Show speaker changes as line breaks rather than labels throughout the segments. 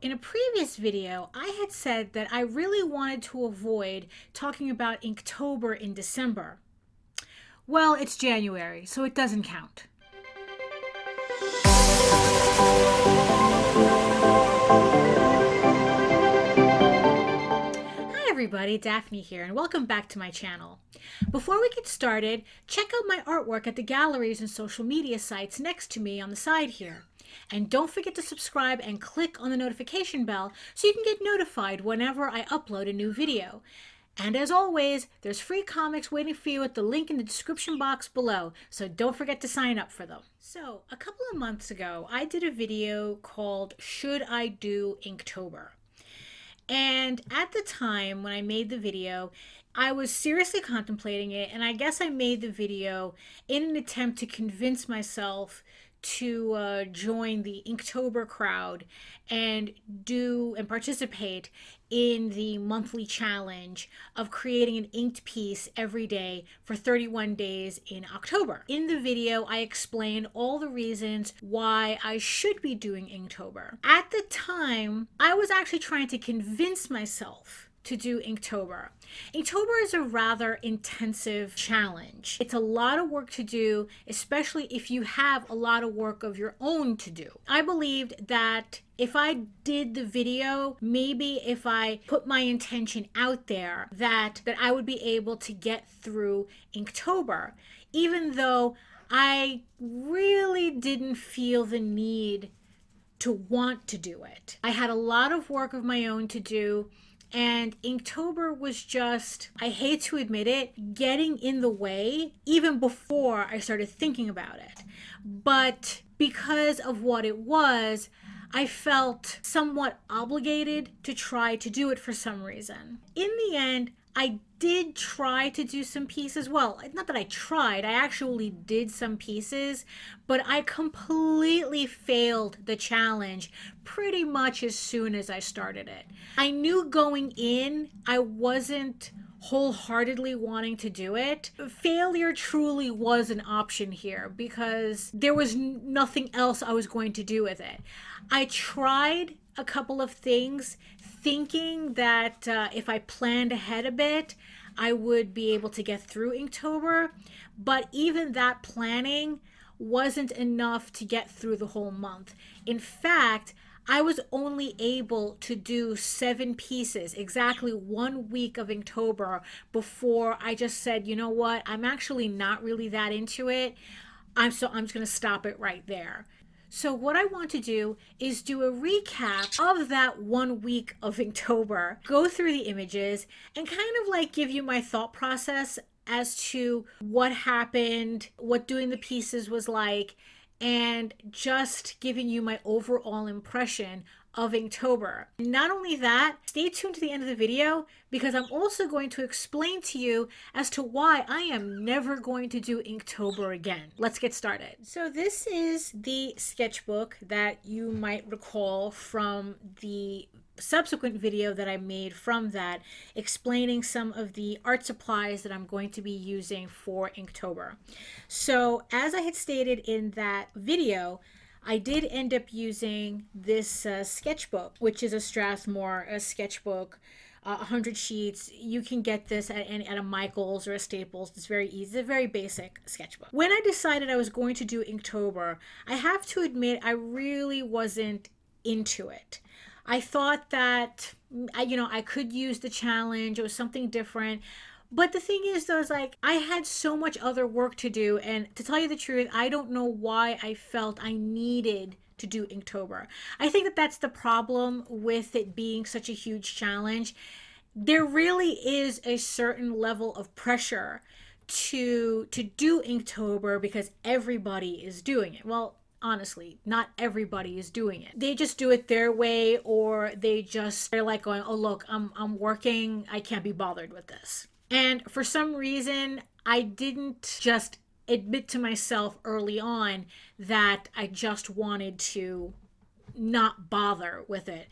In a previous video, I had said that I really wanted to avoid talking about Inktober in December. Well, it's January, so it doesn't count. Hi everybody, Daphne here, and welcome back to my channel. Before we get started, check out my artwork at the galleries and social media sites next to me on the side here. And don't forget to subscribe and click on the notification bell so you can get notified whenever I upload a new video. And as always, there's free comics waiting for you at the link in the description box below, so don't forget to sign up for them. So, a couple of months ago, I did a video called Should I Do Inktober? And at the time when I made the video, I was seriously contemplating it, and I guess I made the video in an attempt to convince myself to join the Inktober crowd and participate in the monthly challenge of creating an inked piece every day for 31 days in October. In the video, I explained all the reasons why I should be doing Inktober. At the time, I was actually trying to convince myself to do Inktober. Inktober is a rather intensive challenge. It's a lot of work to do, especially if you have a lot of work of your own to do. I believed that if I did the video, maybe if I put my intention out there, that I would be able to get through Inktober, even though I really didn't feel the need to want to do it. I had a lot of work of my own to do, and Inktober was just, I hate to admit it, getting in the way even before I started thinking about it. But because of what it was, I felt somewhat obligated to try to do it for some reason. In the end, I did try to do some pieces. Well, not that I tried, I actually did some pieces, but I completely failed the challenge pretty much as soon as I started it. I knew going in I wasn't wholeheartedly wanting to do it. Failure truly was an option here because there was nothing else I was going to do with it. I tried a couple of things thinking that if I planned ahead a bit, I would be able to get through Inktober, but even that planning wasn't enough to get through the whole month. In fact, I was only able to do 7 pieces, exactly 1 week of Inktober, before I just said, you know what, I'm actually not really that into it. I'm just going to stop it right there. So what I want to do is do a recap of that 1 week of Inktober, go through the images, and kind of like give you my thought process as to what happened, what doing the pieces was like, and just giving you my overall impression of Inktober. Not only that, stay tuned to the end of the video because I'm also going to explain to you as to why I am never going to do Inktober again. Let's get started. So this is the sketchbook that you might recall from the subsequent video that I made from that, explaining some of the art supplies that I'm going to be using for Inktober. So as I had stated in that video, I did end up using this sketchbook, which is a Strathmore sketchbook, 100 sheets. You can get this at a Michael's or a Staples. It's very easy. It's a very basic sketchbook. When I decided I was going to do Inktober, I have to admit I really wasn't into it. I thought that, I could use the challenge. It was something different. But the thing is, though, is like I had so much other work to do. And to tell you the truth, I don't know why I felt I needed to do Inktober. I think that that's the problem with it being such a huge challenge. There really is a certain level of pressure to do Inktober because everybody is doing it. Well, honestly, not everybody is doing it. They just do it their way, or they're like going, oh look, I'm working, I can't be bothered with this. And for some reason, I didn't just admit to myself early on that I just wanted to not bother with it.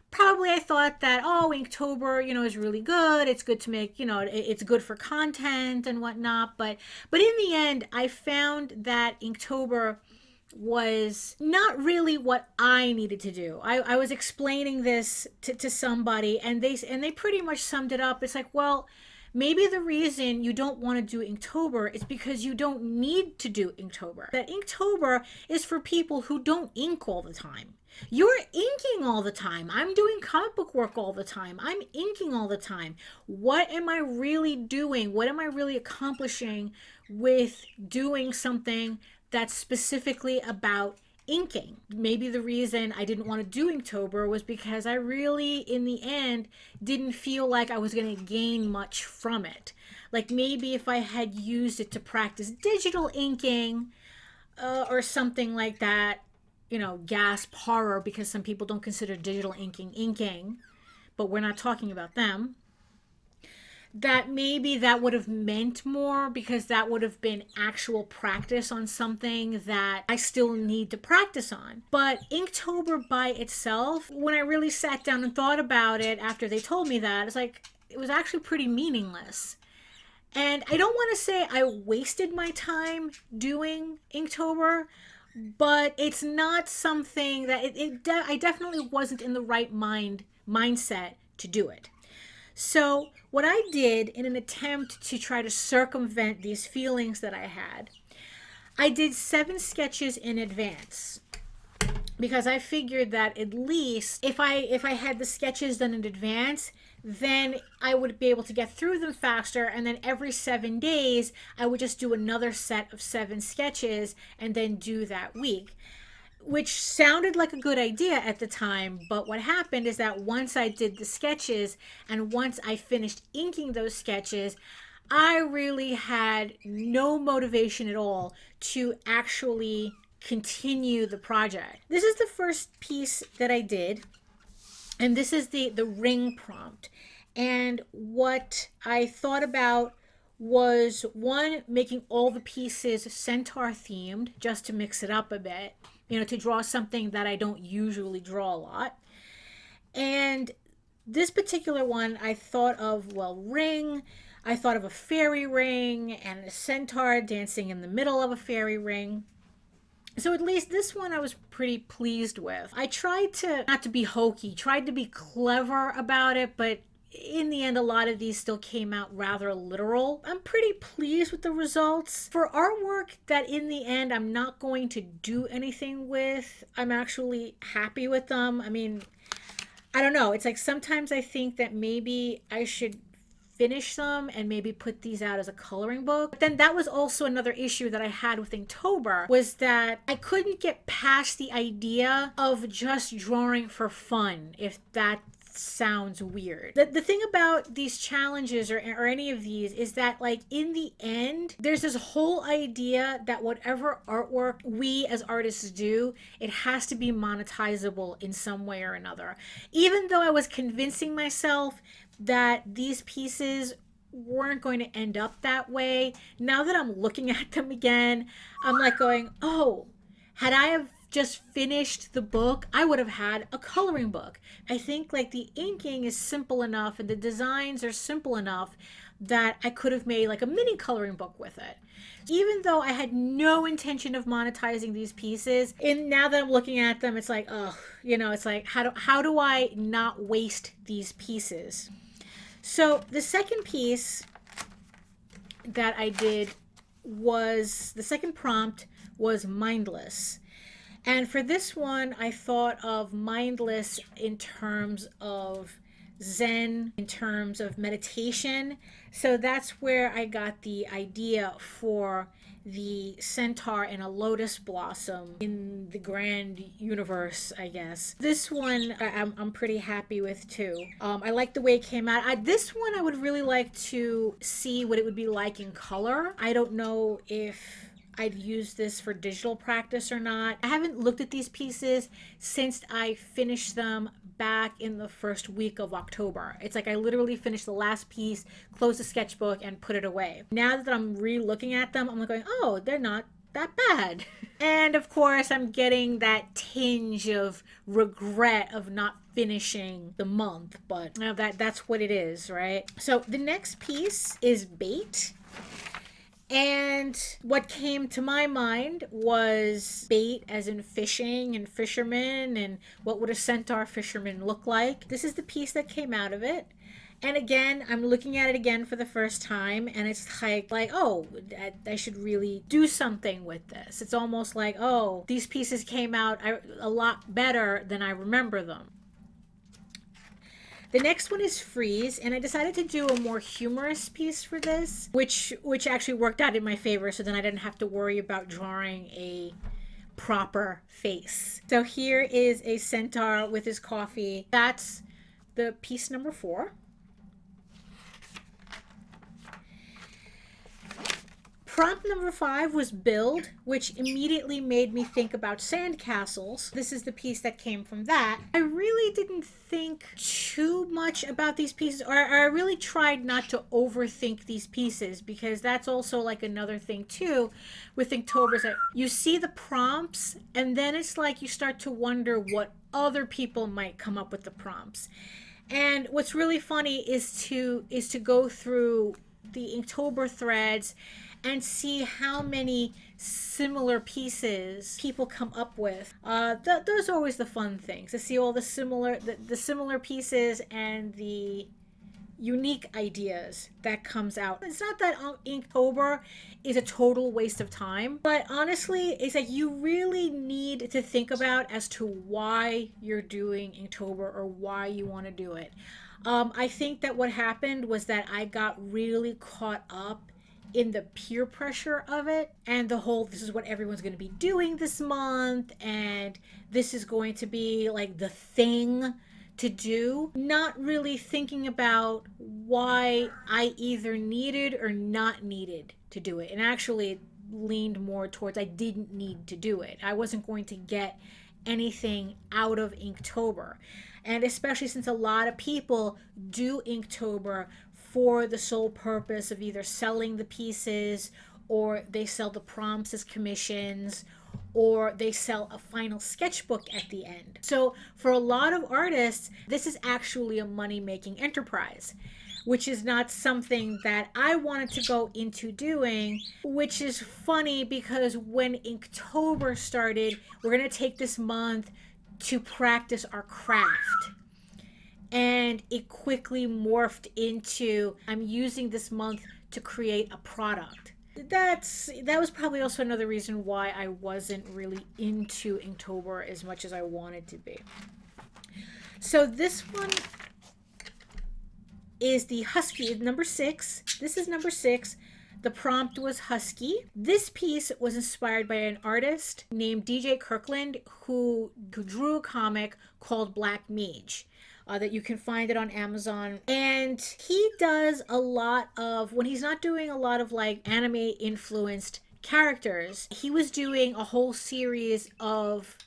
Probably I thought that, oh, Inktober, is really good. It's good to make, it's good for content and whatnot. But in the end, I found that Inktober was not really what I needed to do. I was explaining this to somebody, and they pretty much summed it up. It's like, well, maybe the reason you don't want to do Inktober is because you don't need to do Inktober. That Inktober is for people who don't ink all the time. You're inking all the time. I'm doing comic book work all the time. I'm inking all the time. What am I really doing? What am I really accomplishing with doing something that's specifically about inking? Maybe the reason I didn't want to do Inktober was because I really, in the end, didn't feel like I was going to gain much from it. Like maybe if I had used it to practice digital inking or something like that, you know, gasp horror, because some people don't consider digital inking, but we're not talking about them. That maybe that would have meant more, because that would have been actual practice on something that I still need to practice on. But Inktober by itself, when I really sat down and thought about it after they told me that, it's like, it was actually pretty meaningless. And I don't want to say I wasted my time doing Inktober, but it's not something that I definitely wasn't in the right mindset to do it. So what I did in an attempt to try to circumvent these feelings that I had, I did 7 sketches in advance, because I figured that at least if I had the sketches done in advance, then I would be able to get through them faster, and then every 7 days I would just do another set of 7 sketches and then do that week, which sounded like a good idea at the time. But what happened is that once I did the sketches and once I finished inking those sketches, I really had no motivation at all to actually continue the project. This is the first piece that I did, and this is the ring prompt. And what I thought about was, one, making all the pieces centaur themed, just to mix it up a bit, you know, to draw something that I don't usually draw a lot. And this particular one, I thought of, well, ring. I thought of a fairy ring and a centaur dancing in the middle of a fairy ring. So at least this one I was pretty pleased with. I tried to not to be hokey, tried to be clever about it, but in the end, a lot of these still came out rather literal. I'm pretty pleased with the results. For artwork that in the end I'm not going to do anything with, I'm actually happy with them. I mean, I don't know. It's like sometimes I think that maybe I should finish them and maybe put these out as a coloring book. But then that was also another issue that I had with Inktober, was that I couldn't get past the idea of just drawing for fun, if that sounds weird. The thing about these challenges or any of these is that, like, in the end, there's this whole idea that whatever artwork we as artists do, it has to be monetizable in some way or another. Even though I was convincing myself that these pieces weren't going to end up that way, now that I'm looking at them again, I'm like going, oh, had I have just finished the book, I would have had a coloring book. I think like the inking is simple enough and the designs are simple enough that I could have made like a mini coloring book with it. Even though I had no intention of monetizing these pieces, and now that I'm looking at them, it's like, oh, you know, it's like, how do I not waste these pieces? So the second piece that I did was, the second prompt was mindless. And for this one, I thought of mindless in terms of Zen, in terms of meditation. So that's where I got the idea for the centaur and a lotus blossom in the grand universe, I guess. This one I'm pretty happy with too. I like the way it came out. This one I would really like to see what it would be like in color. I don't know if I'd use this for digital practice or not. I haven't looked at these pieces since I finished them back in the first week of October. It's like I literally finished the last piece, closed the sketchbook, and put it away. Now that I'm re-looking at them, I'm like going, oh, they're not that bad. And of course, I'm getting that tinge of regret of not finishing the month, but that's what it is, right? So the next piece is bait. And what came to my mind was bait, as in fishing and fishermen, and what would a centaur fisherman look like. This is the piece that came out of it. And again, I'm looking at it again for the first time, and it's like, oh, I should really do something with this. It's almost like, oh, these pieces came out a lot better than I remember them. The next one is Freeze, and I decided to do a more humorous piece for this, which actually worked out in my favor, so then I didn't have to worry about drawing a proper face. So here is a centaur with his coffee. That's the piece number 4. Prompt number 5 was Build, which immediately made me think about sandcastles. This is the piece that came from that. I really didn't think too much about these pieces, or I really tried not to overthink these pieces, because that's also like another thing too with Inktober, is that you see the prompts and then it's like you start to wonder what other people might come up with the prompts. And what's really funny is to go through the Inktober threads and see how many similar pieces people come up with. Those are always the fun things, to see all the similar pieces and the unique ideas that comes out. It's not that Inktober is a total waste of time, but honestly, it's like you really need to think about as to why you're doing Inktober or why you want to do it. I think that what happened was that I got really caught up in the peer pressure of it, and the whole, this is what everyone's going to be doing this month, and this is going to be like the thing to do, not really thinking about why I either needed or not needed to do it. And actually it leaned more towards I didn't need to do it. I wasn't going to get anything out of Inktober. And especially since a lot of people do Inktober for the sole purpose of either selling the pieces, or they sell the prompts as commissions, or they sell a final sketchbook at the end. So for a lot of artists, this is actually a money-making enterprise, which is not something that I wanted to go into doing, which is funny because when Inktober started, we're going to take this month to practice our craft. And it quickly morphed into, I'm using this month to create a product. That was probably also another reason why I wasn't really into Inktober as much as I wanted to be. So this one is the Husky, number 6. This is number 6. The prompt was Husky. This piece was inspired by an artist named DJ Kirkland who drew a comic called Black Mage. That you can find it on Amazon. And he does a lot of, when he's not doing a lot of like anime influenced characters, he was doing a whole series of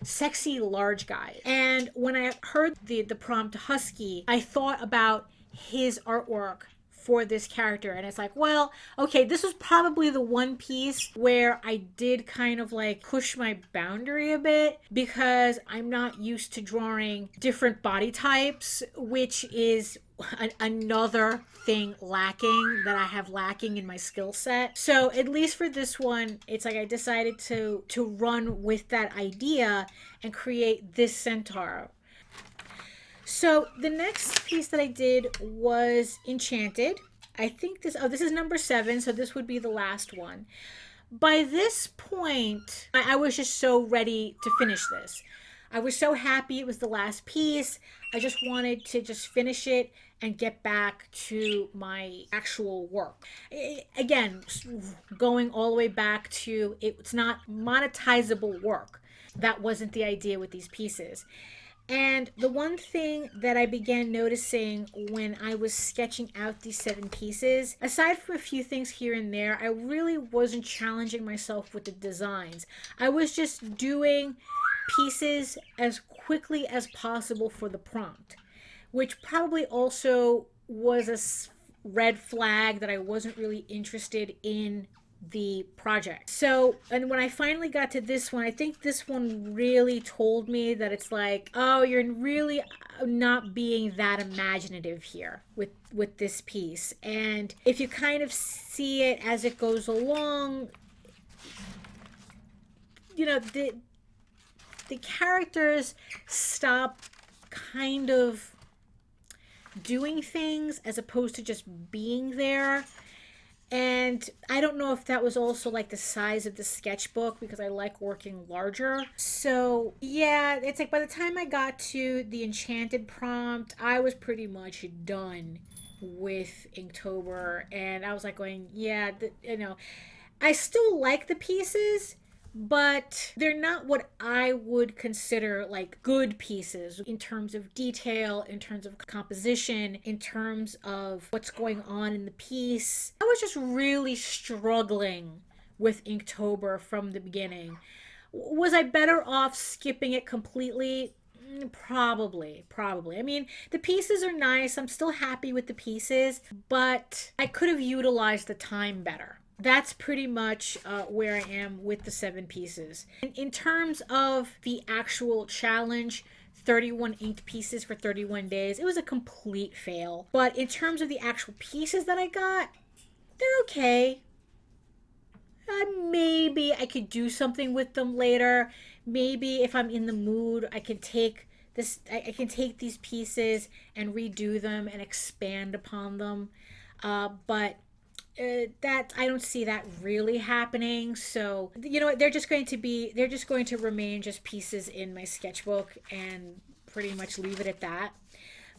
sexy large guys. And when I heard the prompt Husky, I thought about his artwork for this character, and it's like, well, okay, this was probably the one piece where I did kind of like push my boundary a bit, because I'm not used to drawing different body types, which is another thing lacking that I have lacking in my skill set. So at least for this one, it's like I decided to run with that idea and create this centaur. So the next piece that I did was Enchanted. I think this is number 7, so this would be the last one. By this point, I was just so ready to finish this. I was so happy it was the last piece. I just wanted to just finish it and get back to my actual work. Again, going all the way back to, it's not monetizable work. That wasn't the idea with these pieces. And the one thing that I began noticing when I was sketching out these 7 pieces, aside from a few things here and there, I really wasn't challenging myself with the designs. I was just doing pieces as quickly as possible for the prompt, which probably also was a red flag that I wasn't really interested in the project. So, and when I finally got to this one, I think this one really told me that it's like, oh, you're really not being that imaginative here with this piece. And if you kind of see it as it goes along, you know, the characters stop kind of doing things as opposed to just being there. And I don't know if that was also like the size of the sketchbook, because I like working larger. So yeah, it's like by the time I got to the enchanted prompt, I was pretty much done with Inktober. And I was like going, yeah, I still like the pieces, but they're not what I would consider like good pieces in terms of detail, in terms of composition, in terms of what's going on in the piece. I was just really struggling with Inktober from the beginning. Was I better off skipping it completely? Probably, probably. I mean, the pieces are nice. I'm still happy with the pieces, but I could have utilized the time better. That's pretty much where I am with the 7 pieces. In terms of the actual challenge, 31 inked pieces for 31 days, it was a complete fail. But in terms of the actual pieces that I got, they're okay. Maybe I could do something with them later. Maybe if I'm in the mood, I can take this. I can take these pieces and redo them and expand upon them. But that I don't see that really happening. So you know what, they're just going to remain just pieces in my sketchbook and pretty much leave it at that.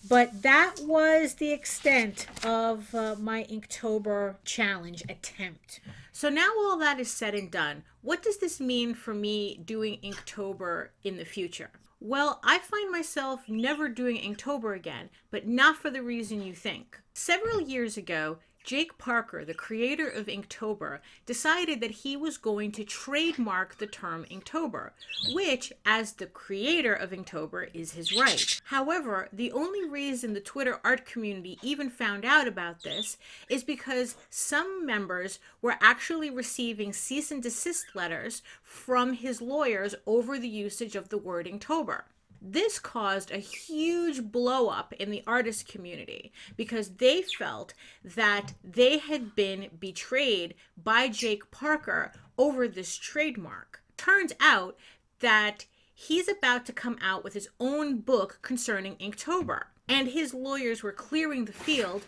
But that was the extent of my Inktober challenge attempt. So now all that is said and done, what does this mean for me doing Inktober in the future? Well, I find myself never doing Inktober again, but not for the reason you think. Several years ago, Jake Parker, the creator of Inktober, decided that he was going to trademark the term Inktober, which, as the creator of Inktober, is his right. However, the only reason the Twitter art community even found out about this is because some members were actually receiving cease and desist letters from his lawyers over the usage of the word Inktober. This caused a huge blow up in the artist community because they felt that they had been betrayed by Jake Parker over this trademark. Turns out that he's about to come out with his own book concerning Inktober, and his lawyers were clearing the field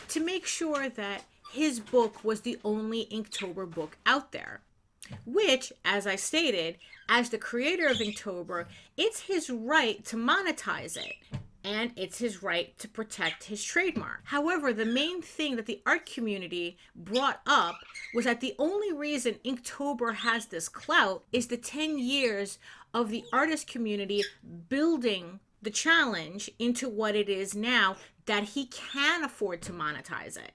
to make sure that his book was the only Inktober book out there. Which, as I stated, as the creator of Inktober, it's his right to monetize it, and it's his right to protect his trademark. However, the main thing that the art community brought up was that the only reason Inktober has this clout is the 10 years of the artist community building the challenge into what it is now, that he can afford to monetize it.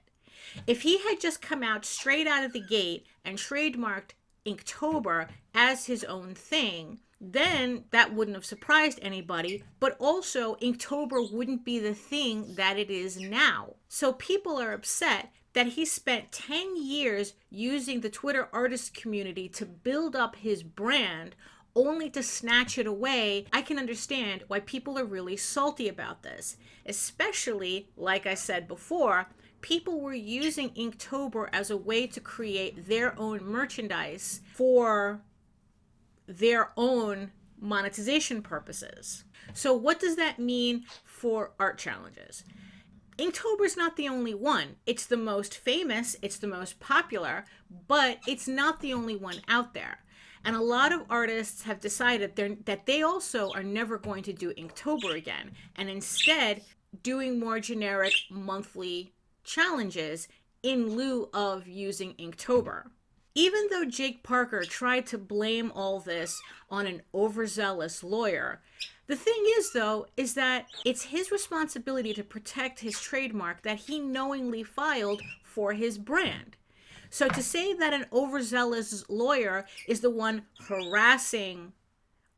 If he had just come out straight out of the gate and trademarked Inktober as his own thing, then that wouldn't have surprised anybody, but also Inktober wouldn't be the thing that it is now. So people are upset that he spent 10 years using the Twitter artist community to build up his brand only to snatch it away. I can understand why people are really salty about this, especially, like I said before, people were using Inktober as a way to create their own merchandise for their own monetization purposes. So what does that mean for art challenges? Inktober is not the only one. It's the most famous, it's the most popular, but it's not the only one out there. And a lot of artists have decided that they also are never going to do Inktober again, and instead doing more generic monthly challenges in lieu of using Inktober. Even though Jake Parker tried to blame all this on an overzealous lawyer, the thing is, though, is that it's his responsibility to protect his trademark that he knowingly filed for his brand. So to say that an overzealous lawyer is the one harassing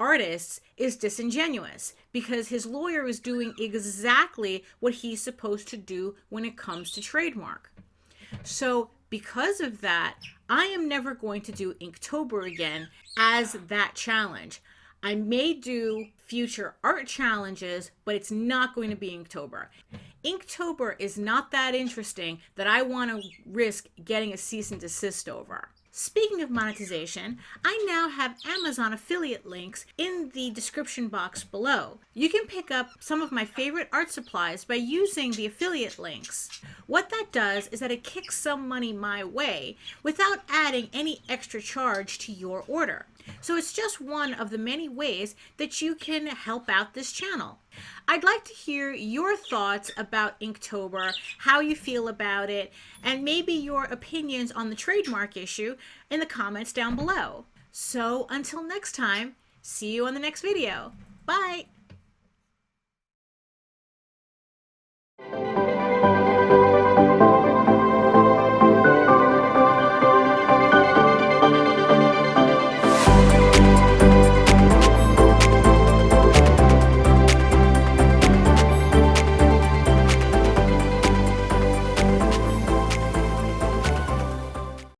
artists is disingenuous, because his lawyer is doing exactly what he's supposed to do when it comes to trademark. So Because of that, I am never going to do Inktober again as that challenge. I may do future art challenges, but it's not going to be Inktober. Inktober is not that interesting that I want to risk getting a cease and desist over. Speaking of monetization, I now have Amazon affiliate links in the description box below. You can pick up some of my favorite art supplies by using the affiliate links. What that does is that it kicks some money my way without adding any extra charge to your order. So it's just one of the many ways that you can help out this channel. I'd like to hear your thoughts about Inktober, how you feel about it, and maybe your opinions on the trademark issue in the comments down below. So until next time, see you on the next video. Bye!